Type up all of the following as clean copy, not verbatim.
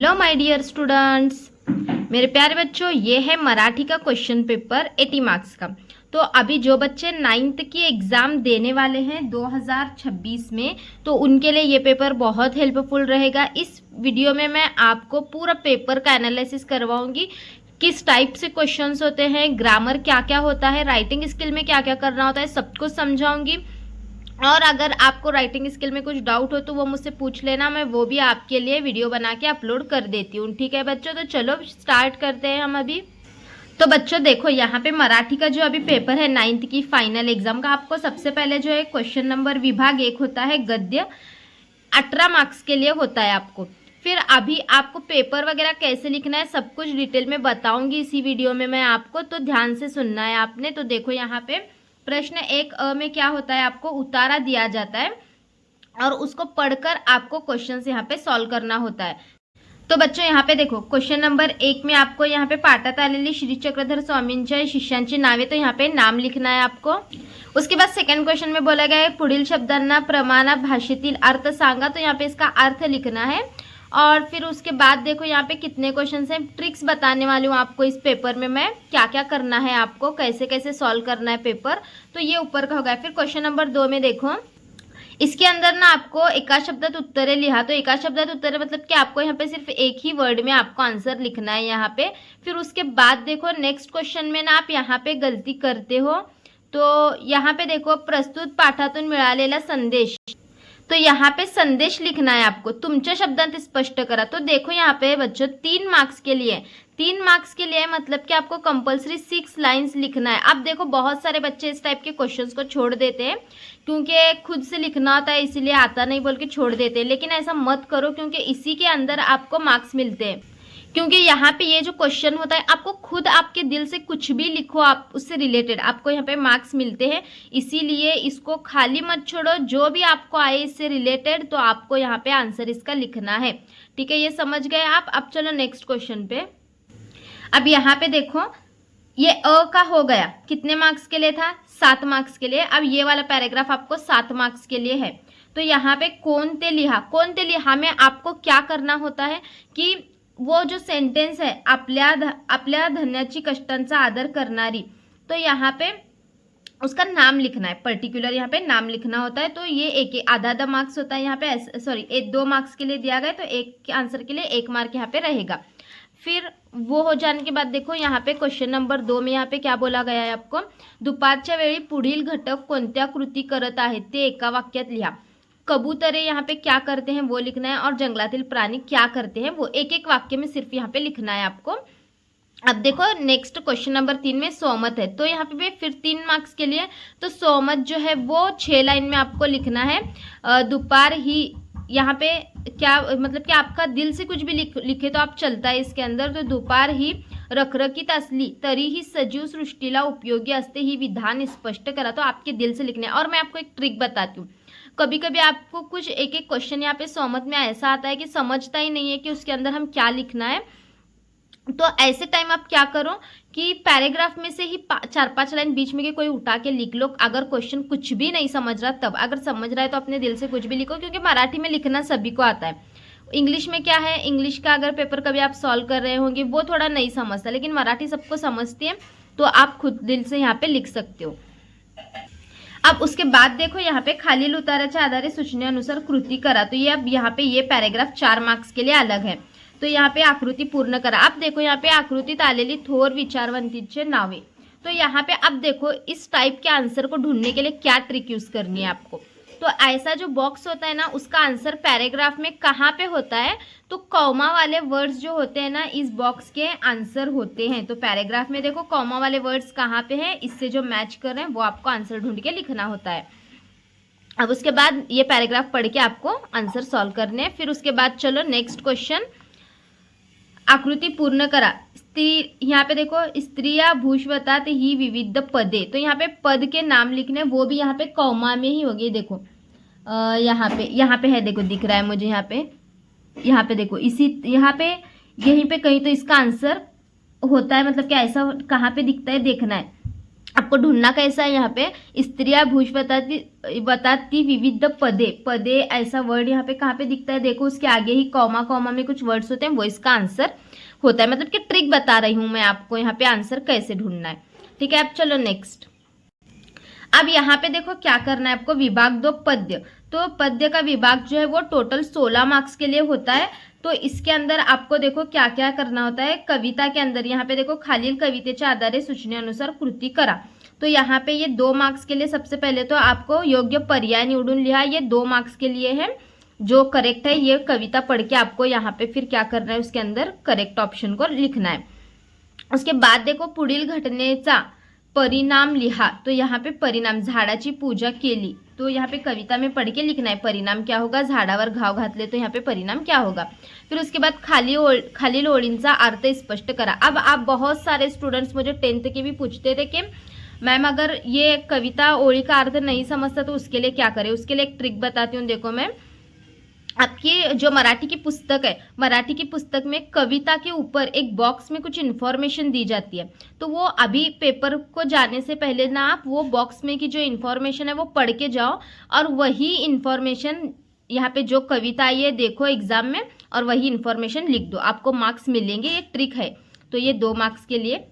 Hello my dear students, मेरे प्यारे बच्चों, ये है मराठी का क्वेश्चन पेपर 80 मार्क्स का। तो अभी जो बच्चे 9th की एग्ज़ाम देने वाले हैं 2026 में, तो उनके लिए ये पेपर बहुत हेल्पफुल रहेगा। इस वीडियो में मैं आपको पूरा पेपर का एनालिसिस करवाऊंगी, किस टाइप से क्वेश्चंस होते हैं, ग्रामर क्या क्या होता है, राइटिंग स्किल में क्या क्या करना होता है, सब कुछ समझाऊंगी। और अगर आपको राइटिंग स्किल में कुछ डाउट हो तो वो मुझसे पूछ लेना, मैं वो भी आपके लिए वीडियो बना के अपलोड कर देती हूँ। ठीक है बच्चों, तो चलो स्टार्ट करते हैं हम अभी। तो बच्चों देखो, यहाँ पे मराठी का जो अभी पेपर है 9th की फाइनल एग्जाम का, आपको सबसे पहले जो है क्वेश्चन नंबर विभाग 1 होता है गद्य, 18 मार्क्स के लिए होता है आपको। फिर अभी आपको पेपर वगैरह कैसे लिखना है सब कुछ डिटेल में बताऊंगी इसी वीडियो में मैं आपको, तो ध्यान से सुनना है आपने। तो देखो यहाँ पे प्रश्न 1 में क्या होता है, आपको उतारा दिया जाता है और उसको पढ़कर आपको क्वेश्चन यहाँ पे सॉल्व करना होता है। तो बच्चों यहाँ पे देखो, क्वेश्चन नंबर 1 में आपको यहाँ पे पाठात आलेली श्री चक्रधर स्वामींच्या शिष्यांची नावे, तो यहाँ पे नाम लिखना है आपको। उसके बाद सेकंड क्वेश्चन में बोला गया है पुढील शब्दांना प्रमाण भाषेतील अर्थ सांगा, तो यहाँ पे इसका अर्थ लिखना है। और फिर उसके बाद देखो यहाँ पे कितने क्वेश्चन हैं, ट्रिक्स बताने वाली हूँ आपको इस पेपर में मैं, क्या क्या करना है आपको, कैसे कैसे सॉल्व करना है पेपर। तो ये ऊपर का होगा। फिर क्वेश्चन नंबर 2 में देखो, इसके अंदर ना आपको एका शब्दात उत्तरे लिहा, तो एका शब्दात उत्तरे मतलब कि आपको यहाँ पे सिर्फ एक ही वर्ड में आपको आंसर लिखना है यहाँ पे। फिर उसके बाद देखो नेक्स्ट क्वेश्चन में ना आप यहाँ पे गलती करते हो, तो यहाँ पे देखो प्रस्तुत पाठातून मिळालेला संदेश, तो यहाँ पे संदेश लिखना है आपको, तुमच्या शब्दांत स्पष्ट करा। तो देखो यहाँ पे बच्चों 3 मार्क्स के लिए, 3 मार्क्स के लिए मतलब कि आपको कंपलसरी 6 लाइंस लिखना है। अब देखो बहुत सारे बच्चे इस टाइप के क्वेश्चंस को छोड़ देते हैं क्योंकि खुद से लिखना होता है, इसीलिए आता नहीं बोल के छोड़ देते हैं, लेकिन ऐसा मत करो क्योंकि इसी के अंदर आपको मार्क्स मिलते हैं। क्योंकि यहाँ पे ये जो क्वेश्चन होता है आपको खुद आपके दिल से कुछ भी लिखो, आप उससे रिलेटेड आपको यहाँ पे मार्क्स मिलते हैं, इसीलिए इसको खाली मत छोड़ो। जो भी आपको आए इससे रिलेटेड तो आपको यहाँ पे आंसर इसका लिखना है। ठीक है, ये समझ गए आप। अब चलो नेक्स्ट क्वेश्चन पे। अब यहाँ पे देखो ये अ का हो गया, कितने मार्क्स के लिए था, 7 मार्क्स के लिए। अब ये वाला पैराग्राफ आपको 7 मार्क्स के लिए है। तो यहाँ पे कोणते लिहा में आपको क्या करना होता है कि वो जो सेंटेंस है आपल्या धन्याची कष्टांचा आदर करणारी, तो यहाँ पे उसका नाम लिखना है, पर्टिकुलर यहाँ पे नाम लिखना होता है। तो ये एक आधा मार्क्स होता है यहाँ पे, सॉरी 2 मार्क्स के लिए दिया गया, तो एक आंसर के लिए 1 मार्क यहाँ पे रहेगा। फिर वो हो जाने के बाद देखो यहाँ पे क्वेश्चन नंबर 2 में यहाँ पे क्या बोला गया है आपको, दुपारच्या वेळी पुढील घटक कोणत्या कृती करत आहेत ते एका वाक्यात लिहा। कबूतरे यहाँ पे क्या करते हैं वो लिखना है, और जंगलातील प्राणी क्या करते हैं वो एक एक वाक्य में सिर्फ यहाँ पे लिखना है आपको। अब देखो नेक्स्ट क्वेश्चन नंबर 3 में सोमत है, तो यहाँ पे भी फिर 3 मार्क्स के लिए, तो सोमत जो है वो 6 लाइन में आपको लिखना है। दोपहर ही यहाँ पे क्या मतलब कि आपका दिल से कुछ भी लिखे तो आप चलता है इसके अंदर। तो दोपहर ही रखरखीत असली तरीही सजीव सृष्टीला उपयोगी असते ही विधान स्पष्ट करा, तो आपके दिल से लिखने। और मैं आपको एक ट्रिक बताती हूँ, कभी कभी आपको कुछ एक एक क्वेश्चन यहाँ पे सोमत में ऐसा आता है कि समझता ही नहीं है कि उसके अंदर हम क्या लिखना है। तो ऐसे टाइम आप क्या करो कि पैराग्राफ में से ही 4-5 लाइन बीच में के कोई उठा के लिख लो। अगर क्वेश्चन कुछ भी नहीं समझ रहा तब, अगर समझ रहा है तो अपने दिल से कुछ भी लिखो, क्योंकि मराठी में लिखना सभी को आता है। इंग्लिश में क्या है, इंग्लिश का अगर पेपर कभी आप सॉल्व कर रहे होंगे वो थोड़ा नहीं समझता, लेकिन मराठी सबको समझती है, तो आप खुद दिल से यहाँ पे लिख सकते हो। अब उसके बाद देखो यहाँ पे खालील उताराच्या आधारे सूचनेनुसार कृती करा, तो ये अब यहाँ पे ये पैराग्राफ 4 मार्क्स के लिए अलग है। तो यहाँ पे आकृति पूर्ण करा। अब देखो यहाँ पे आकृतीत आलेली थोर विचारवंतींचे नावे, तो यहाँ पे अब देखो इस टाइप के आंसर को ढूंढने के लिए क्या ट्रिक यूज करनी है आपको। तो ऐसा जो बॉक्स होता है ना, उसका आंसर पैराग्राफ में कहाँ पे होता है, तो कॉमा वाले वर्ड्स जो होते हैं ना इस बॉक्स के आंसर होते हैं। तो पैराग्राफ में देखो कॉमा वाले वर्ड्स कहाँ पे हैं, इससे जो मैच कर रहे हैं वो आपको आंसर ढूंढ के लिखना होता है। अब उसके बाद ये पैराग्राफ पढ़ के आपको आंसर सॉल्व करने हैं। फिर उसके बाद चलो नेक्स्ट क्वेश्चन, आकृति पूर्ण करा। स्त्री, यहाँ पे देखो स्त्रिया भूषवतात ही विविध पदे, तो यहाँ पे पद के नाम लिखने, वो भी यहाँ पे कॉमा में ही होगी। देखो यहाँ पे है, देखो दिख रहा है मुझे यहाँ पे देखो इसी यहाँ पे यहीं पे कहीं तो इसका आंसर होता है, मतलब कि ऐसा कहाँ पे दिखता है देखना है। आपको ढूंढना कैसा है, यहाँ पे स्त्रिया भूष बताती विविध पदे, पदे ऐसा वर्ड यहाँ पे कहाँ पे दिखता है, देखो उसके आगे ही कॉमा कॉमा में कुछ वर्ड्स होते हैं, वो इसका आंसर होता है। मतलब कि ट्रिक बता रही हूं मैं आपको यहाँ पे आंसर कैसे ढूंढना है। ठीक है, अब चलो नेक्स्ट। अब यहाँ पे देखो क्या करना है आपको, विभाग 2 पद्य। तो पद्य का विभाग जो है वो टोटल 16 मार्क्स के लिए होता है। तो इसके अंदर आपको देखो क्या क्या करना होता है। कविता के अंदर यहाँ पे देखो खालील कवितेच्या आधारे सूचनेनुसार कृती करा। तो यहाँ पे ये 2 मार्क्स के लिए सबसे पहले तो आपको योग्य पर्याय निवडून लिहा, ये 2 मार्क्स के लिए है। जो करेक्ट है ये कविता पढ़ के आपको यहाँ पे फिर क्या करना है, उसके अंदर करेक्ट ऑप्शन को लिखना है। उसके बाद देखो पुढील घटनेचा परिणाम लिहा। तो यहाँ पे परिणाम, झाडाची पूजा केली, तो यहाँ पे कविता में पढ़ के लिखना है परिणाम क्या होगा, झाडावर घाव घातले, तो यहाँ पे परिणाम क्या होगा। फिर उसके बाद खालील ओळींचा अर्थ स्पष्ट करा। अब आप बहुत सारे स्टूडेंट्स मुझे 10th के भी पूछते थे कि मैम अगर ये कविता ओळी का अर्थ नहीं समझता तो उसके लिए क्या करें। उसके लिए एक ट्रिक बताती हूँ। देखो मैं आपकी जो मराठी की पुस्तक है, मराठी की पुस्तक में कविता के ऊपर एक बॉक्स में कुछ इन्फॉर्मेशन दी जाती है। तो वो अभी पेपर को जाने से पहले ना आप वो बॉक्स में की जो इन्फॉर्मेशन है वो पढ़ के जाओ, और वही इन्फॉर्मेशन यहाँ पे जो कविता आई है देखो एग्जाम में, और वही इन्फॉर्मेशन लिख दो, आपको मार्क्स मिलेंगे। ये ट्रिक है। तो ये 2 मार्क्स के लिए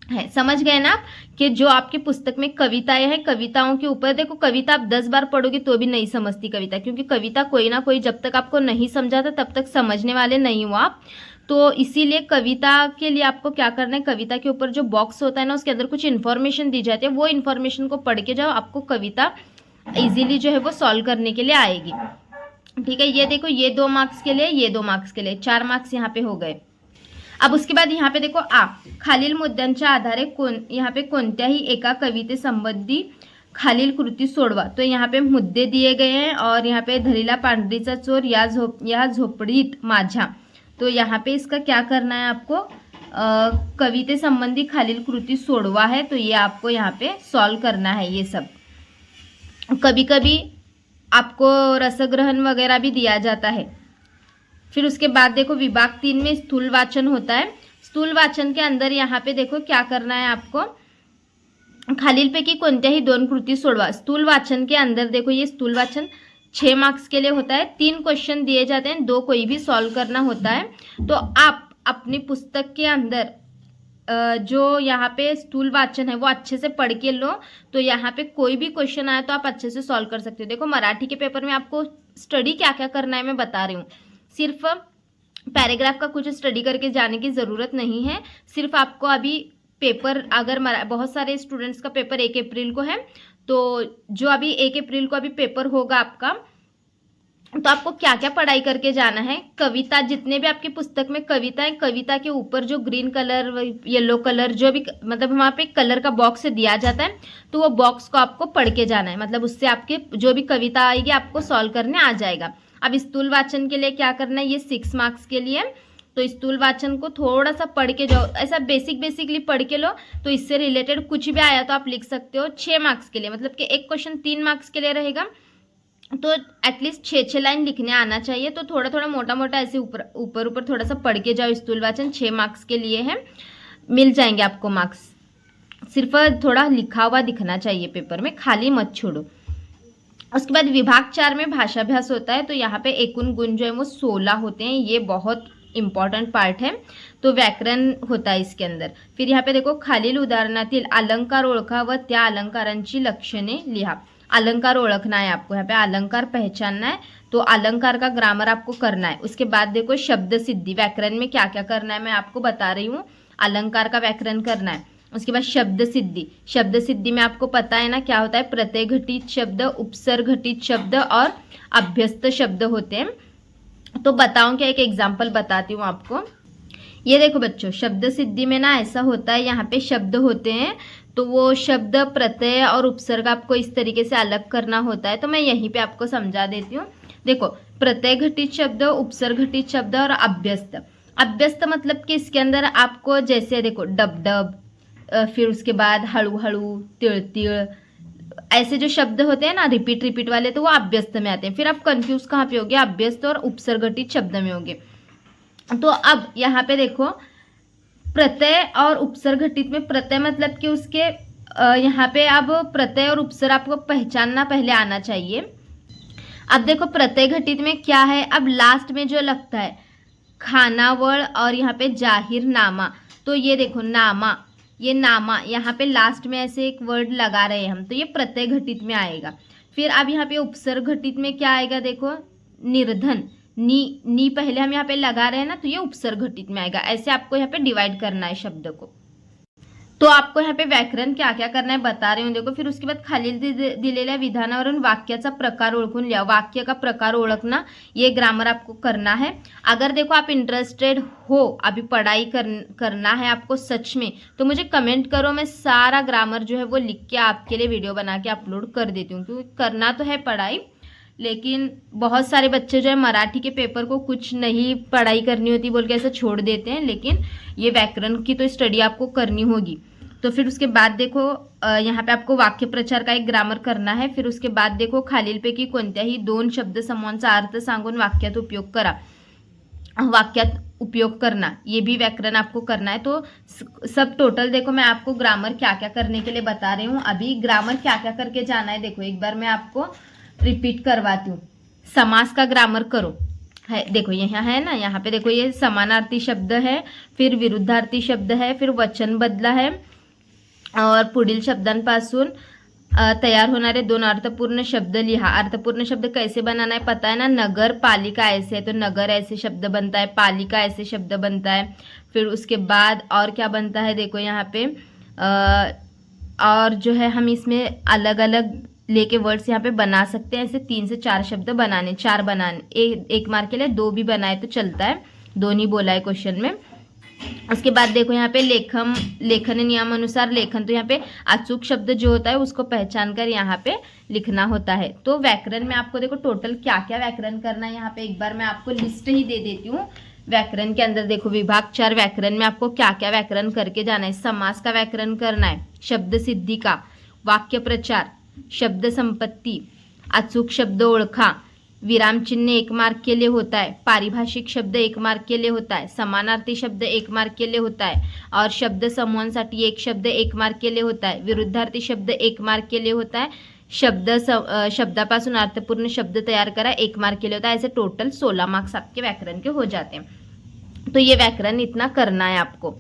है। समझ गए ना आप कि जो आपकी पुस्तक में कविताएं हैं, कविताओं के ऊपर देखो, कविता आप 10 बार पढ़ोगे तो भी नहीं समझती कविता, क्योंकि कविता कोई ना कोई जब तक आपको नहीं समझाता तब तक समझने वाले नहीं हो आप। तो इसीलिए कविता के लिए आपको क्या करना है, कविता के ऊपर जो बॉक्स होता है ना उसके अंदर कुछ इन्फॉर्मेशन दी जाती है, वो इन्फॉर्मेशन को पढ़ के जाओ, आपको कविता इजीली जो है वो सॉल्व करने के लिए आएगी। ठीक है, ये देखो ये 2 मार्क्स के लिए, ये 2 मार्क्स के लिए, 4 मार्क्स यहाँ पे हो गए। अब उसके बाद यहाँ पे देखो खालील मुद्द्यांच्या आधारे यहाँ पे कोणत्याही एका कवितेसंबंधी खालील कृती सोडवा। तो यहाँ पे मुद्दे दिए गए हैं, और यहाँ पे धरीला पांढरीचा चोर या झोपडीत माझ्या। तो यहाँ पे इसका क्या करना है आपको, कविते संबंधी खालील कृती सोडवा है, तो ये आपको यहाँ पे सॉल्व करना है। ये सब कभी कभी आपको रसग्रहण वगैरह भी दिया जाता है। फिर उसके बाद देखो विभाग 3 में स्थूल वाचन होता है। स्थूल वाचन के अंदर यहाँ पे देखो क्या करना है आपको, खालीलपैकी कोणत्याही 2 कृती सोडवा। स्थूल वाचन के अंदर देखो ये स्थूल वाचन 6 मार्क्स के लिए होता है। 3 क्वेश्चन दिए जाते हैं, 2 कोई भी सॉल्व करना होता है। तो आप अपनी पुस्तक के अंदर जो यहाँ पे स्थूल वाचन है वो अच्छे से पढ़ के लो, तो यहाँ पे कोई भी क्वेश्चन आया तो आप अच्छे से सॉल्व कर सकते हो। देखो मराठी के पेपर में आपको स्टडी क्या क्या करना है मैं बता रही हूँ। सिर्फ पैराग्राफ का कुछ स्टडी करके जाने की ज़रूरत नहीं है। सिर्फ आपको अभी पेपर, अगर बहुत सारे स्टूडेंट्स का पेपर 1 अप्रैल को है, तो जो अभी 1 अप्रैल को अभी पेपर होगा आपका, तो आपको क्या क्या पढ़ाई करके जाना है। कविता, जितने भी आपकी पुस्तक में कविता है, कविता के ऊपर जो ग्रीन कलर, येलो कलर, जो भी मतलब वहाँ पे कलर का बॉक्स दिया जाता है, तो वो बॉक्स को आपको पढ़ के जाना है। मतलब उससे आपके जो भी कविता आएगी आपको सॉल्व करने आ जाएगा। अब स्थूल वाचन के लिए क्या करना है, ये 6 मार्क्स के लिए। तो स्थूल वाचन को थोड़ा सा पढ़ के जाओ, ऐसा बेसिकली पढ़ के लो, तो इससे रिलेटेड कुछ भी आया तो आप लिख सकते हो। 6 मार्क्स के लिए, मतलब कि एक क्वेश्चन 3 मार्क्स के लिए रहेगा, तो एटलीस्ट 6 लाइन लिखने आना चाहिए। तो थोड़ा थोड़ा मोटा मोटा ऐसे ऊपर थोड़ा सा पढ़ के जाओ। स्थूल वाचन 6 मार्क्स के लिए है, मिल जाएंगे आपको मार्क्स। सिर्फ थोड़ा लिखा हुआ दिखना चाहिए पेपर में, खाली मत छोड़ो। उसके बाद विभाग 4 में भाषाभ्यास होता है। तो यहाँ पे एकूण गुण जो है वो 16 होते हैं, ये बहुत इम्पॉर्टंट पार्ट है। तो व्याकरण होता है इसके अंदर। फिर यहाँ पे देखो खालील उदाहरणातील अलंकार ओळखा व त्या अलंकारांची लक्षणे लिहा। अलंकार ओळखना है आपको, यहाँ पे अलंकार पहचानना है, तो अलंकार का ग्रामर आपको करना है। उसके बाद देखो शब्द सिद्धि, व्याकरण में क्या क्या करना है मैं आपको बता रही हूँ। अलंकार का व्याकरण करना है। उसके बाद शब्द सिद्धि, शब्द सिद्धि में आपको पता है ना क्या होता है, प्रत्यय घटित शब्द, उपसर्ग घटित शब्द और अभ्यस्त शब्द होते हैं। तो बताऊं क्या, एक एग्जाम्पल बताती हूँ आपको। ये देखो बच्चों, शब्द सिद्धि में ना ऐसा होता है, यहाँ पे शब्द होते हैं, तो वो शब्द, प्रत्यय और उपसर्ग आपको इस तरीके से अलग करना होता है। तो मैं यहीं पे आपको समझा देती हूँ। देखो प्रत्यय घटित शब्द, उपसर्ग घटित शब्द और अभ्यस्त। अभ्यस्त मतलब कि इसके अंदर आपको जैसे देखो डब डब, फिर उसके बाद हड़ू हड़ू, तिल तिल, ऐसे जो शब्द होते हैं ना रिपीट वाले, तो वो अभ्यस्त में आते हैं। फिर आप कंफ्यूज कहाँ पे होगे, अभ्यस्त और उपसर्ग घटित शब्द में होगे। तो अब यहाँ पे देखो प्रत्यय और उपसर्ग घटित में, प्रत्यय मतलब कि उसके यहाँ पे अब प्रत्यय और उपसर्ग आपको पहचानना पहले आना चाहिए। अब देखो प्रत्यय घटित में क्या है, अब लास्ट में जो लगता है खानावळ और यहाँ पे जाहिरनामा, तो ये देखो नामा, ये नामा यहाँ पे लास्ट में ऐसे एक वर्ड लगा रहे हैं हम, तो ये प्रत्यय घटित में आएगा। फिर अब यहाँ पे उपसर्ग घटित में क्या आएगा, देखो निर्धन, नी पहले हम यहाँ पे लगा रहे हैं ना, तो ये उपसर्ग घटित में आएगा। ऐसे आपको यहाँ पे डिवाइड करना है शब्द को। तो आपको यहाँ पे व्याकरण क्या क्या करना है बता रही हूँ, देखो। फिर उसके बाद खालील दिलेल्या विधानावरून वाक्याचा प्रकार ओळखून लिहा, वाक्य का प्रकार ओळखना, ये ग्रामर आपको करना है। अगर देखो आप इंटरेस्टेड हो, अभी पढ़ाई करना है आपको सच में, तो मुझे कमेंट करो, मैं सारा ग्रामर जो है वो लिख के आपके लिए वीडियो बना के अपलोड कर देती हूँ, क्योंकि करना तो है पढ़ाई, लेकिन बहुत सारे बच्चे जो है मराठी के पेपर को कुछ नहीं पढ़ाई करनी होती बोल के ऐसे छोड़ देते हैं, लेकिन ये व्याकरण की तो स्टडी आपको करनी होगी। तो फिर उसके बाद देखो यहाँ पे आपको वाक्य प्रचार का एक ग्रामर करना है। फिर उसके बाद देखो खालीलपैकी कोणत्याही 2 शब्द समूहांचा अर्थ सांगून वाक्यात उपयोग करा, वाक्यात उपयोग करना, ये भी व्याकरण आपको करना है। तो सब टोटल देखो मैं आपको ग्रामर क्या क्या करने के लिए बता रही हूँ। अभी ग्रामर क्या क्या करके जाना है, देखो एक बार मैं आपको रिपीट करवाती हूँ। समास का ग्रामर करो है, देखो यहाँ है ना, यहाँ पे देखो ये समानार्थी शब्द है, फिर विरुद्धार्थी शब्द है, फिर वचन बदला है, और पुढील शब्दांपासून तैयार होणारे 2 अर्थपूर्ण शब्द लिहा। अर्थपूर्ण शब्द कैसे बनाना है पता है ना, नगर पालिका ऐसे है तो नगर ऐसे शब्द बनता है, पालिका ऐसे शब्द बनता है। फिर उसके बाद और क्या बनता है, देखो यहाँ पे और जो है हम इसमें अलग अलग लेके वर्ड्स यहाँ पे बना सकते हैं, ऐसे 3 से 4 शब्द बनाने, 4 बनाने, एक मार्क के लिए 2 भी बनाए तो चलता है, 2 नहीं बोला है क्वेश्चन में। उसके बाद देखो यहाँ पे लेखन नियम अनुसार लेखन, तो यहाँ पे अचूक शब्द जो होता है उसको पहचान कर यहाँ पे लिखना होता है। तो व्याकरण में आपको देखो टोटल क्या क्या व्याकरण करना है, यहाँ पे एक बार मैं आपको लिस्ट ही दे देती हूँ। व्याकरण के अंदर देखो विभाग 4 व्याकरण में आपको क्या क्या व्याकरण करके जाना है। समास का व्याकरण करना है, शब्द सिद्धि का, वाक्य प्रचार, शब्द संपत्ति, अचूक शब्द ओळखा, विराम चिन्ह 1 मार्क के लिए होता है, पारिभाषिक शब्द 1 मार्क के लिए होता है, समानार्थी शब्द 1 मार्क के लिए होता है, और शब्द समूहांसाठी 1 शब्द 1 मार्क के लिए होता है, विरुद्धार्थी शब्द 1 मार्क के लिए होता है, शब्दापासून अर्थपूर्ण शब्द तैयार करा 1 मार्क के लिए होता है। ऐसे टोटल 16 मार्क्स आपके व्याकरण के हो जाते हैं। तो ये व्याकरण इतना करना है आपको।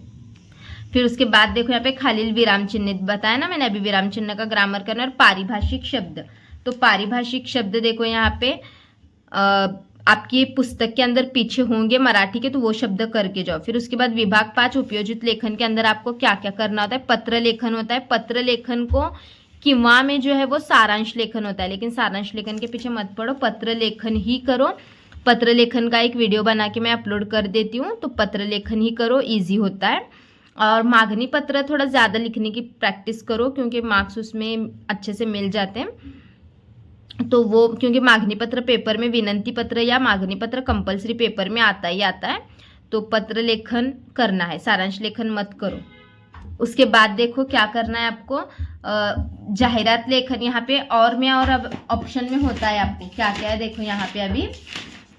फिर उसके बाद देखो यहाँ पे खालील विराम चिन्ह बताया ना मैंने अभी, विराम चिन्ह का ग्रामर करना। और पारिभाषिक शब्द, तो पारिभाषिक शब्द देखो यहाँ पे आपकी पुस्तक के अंदर पीछे होंगे मराठी के, तो वो शब्द करके जाओ। फिर उसके बाद विभाग 5 उपयोजित लेखन के अंदर आपको क्या क्या करना होता है, पत्र लेखन होता है। पत्र लेखन को किंवा में जो है वो सारांश लेखन होता है, लेकिन सारांश लेखन के पीछे मत पड़ो, पत्र लेखन ही करो। पत्र लेखन का एक वीडियो बना के मैं अपलोड कर देती हूँ, तो पत्र लेखन ही करो, ईजी होता है। और मांगनी पत्र थोड़ा ज़्यादा लिखने की प्रैक्टिस करो, क्योंकि मार्क्स उसमें अच्छे से मिल जाते हैं। तो वो क्योंकि मांगनी पत्र पेपर में, विनंती पत्र या मांगनी पत्र कंपलसरी पेपर में आता ही आता है, तो पत्र लेखन करना है, सारांश लेखन मत करो। उसके बाद देखो क्या करना है आपको, जाहिरात लेखन, यहाँ पे और में और अब ऑप्शन में होता है आपको क्या क्या है, देखो यहाँ पे अभी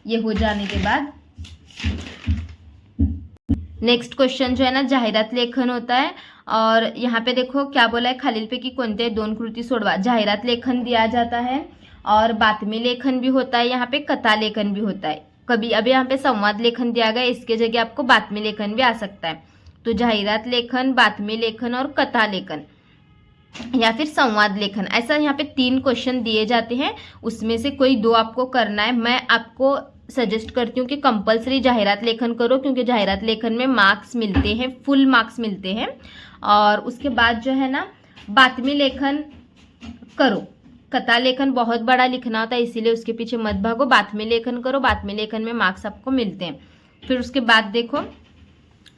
ये हो जाने के बाद नेक्स्ट क्वेश्चन जो है ना जाहिरात लेखन होता है। और यहाँ पे देखो क्या बोला है, खालीलपैकी कोणते 2 कृती सोडवा। जाहिरात लेखन दिया जाता है और बातमी लेखन भी होता है, यहाँ पे कथा लेखन भी होता है। कभी अभी यहाँ पे संवाद लेखन दिया गया, इसके जगह आपको बातमी लेखन भी आ सकता है। तो जाहिरात लेखन, बातमी लेखन और कथा लेखन या फिर संवाद लेखन, ऐसा यहाँ पे 3 क्वेश्चन दिए जाते हैं, उसमें से कोई 2 आपको करना है। मैं आपको सजेस्ट करती हूँ कि कंपलसरी जाहिरात लेखन करो, क्योंकि जाहिरात लेखन में मार्क्स मिलते हैं, फुल मार्क्स मिलते हैं। और उसके बाद जो है ना बातमी लेखन करो। कथा लेखन बहुत बड़ा लिखना होता है, इसीलिए उसके पीछे मत भागो, बातमी लेखन करो, बातमी लेखन में मार्क्स आपको मिलते हैं। फिर उसके बाद देखो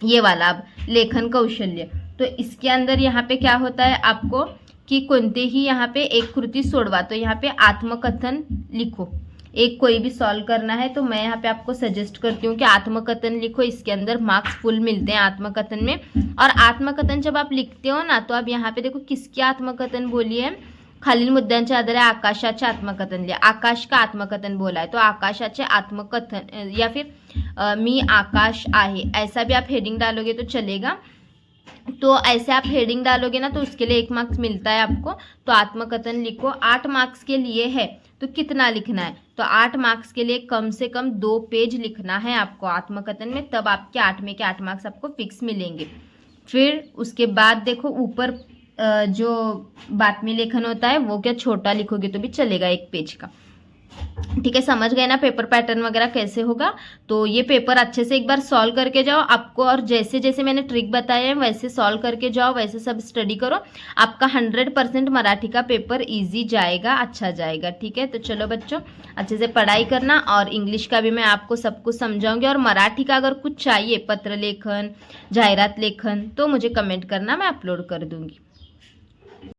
ये वाला अब लेखन कौशल्य, तो इसके अंदर यहाँ पे क्या होता है आपको कि कोणतेही यहाँ पे एक कृती सोडवा, तो यहाँ पे आत्मकथन लिखो। एक कोई भी सॉल्व करना है तो मैं यहाँ पे आपको सजेस्ट करती हूँ कि आत्मकथन लिखो, इसके अंदर मार्क्स फुल मिलते हैं आत्मकथन में। और आत्मकथन जब आप लिखते हो ना, तो आप यहाँ पे देखो किसकी आत्मकथन बोली है, खालील मुद्द्यांच्या आधारे आकाशाचे आत्मकथन लिया, आकाश का आत्मकथन बोला है, तो आकाशाचे आत्मकथन या फिर मी आकाश आहे, ऐसा भी आप हेडिंग डालोगे तो चलेगा। तो ऐसे आप हेडिंग डालोगे ना तो उसके लिए 1 मार्क्स मिलता है आपको। तो आत्मकथन लिखो। 8 मार्क्स के लिए है तो कितना लिखना है, तो 8 मार्क्स के लिए कम से कम 2 पेज लिखना है आपको आत्मकथन में, तब आपके 8 में के 8 मार्क्स आपको फिक्स मिलेंगे। फिर उसके बाद देखो ऊपर जो बातमी लेखन होता है वो क्या छोटा लिखोगे तो भी चलेगा 1 पेज का। ठीक है, समझ गए ना पेपर पैटर्न वगैरह कैसे होगा। तो ये पेपर अच्छे से एक बार सॉल्व करके जाओ आपको, और जैसे जैसे मैंने ट्रिक बताया है वैसे सॉल्व करके जाओ, वैसे सब स्टडी करो। आपका 100% मराठी का पेपर इजी जाएगा, अच्छा जाएगा। ठीक है, तो चलो बच्चों अच्छे से पढ़ाई करना, और इंग्लिश का भी मैं आपको सब कुछ समझाऊंगी। और मराठी का अगर कुछ चाहिए, पत्र लेखन, जाहिरात लेखन, तो मुझे कमेंट करना, मैं अपलोड कर दूंगी।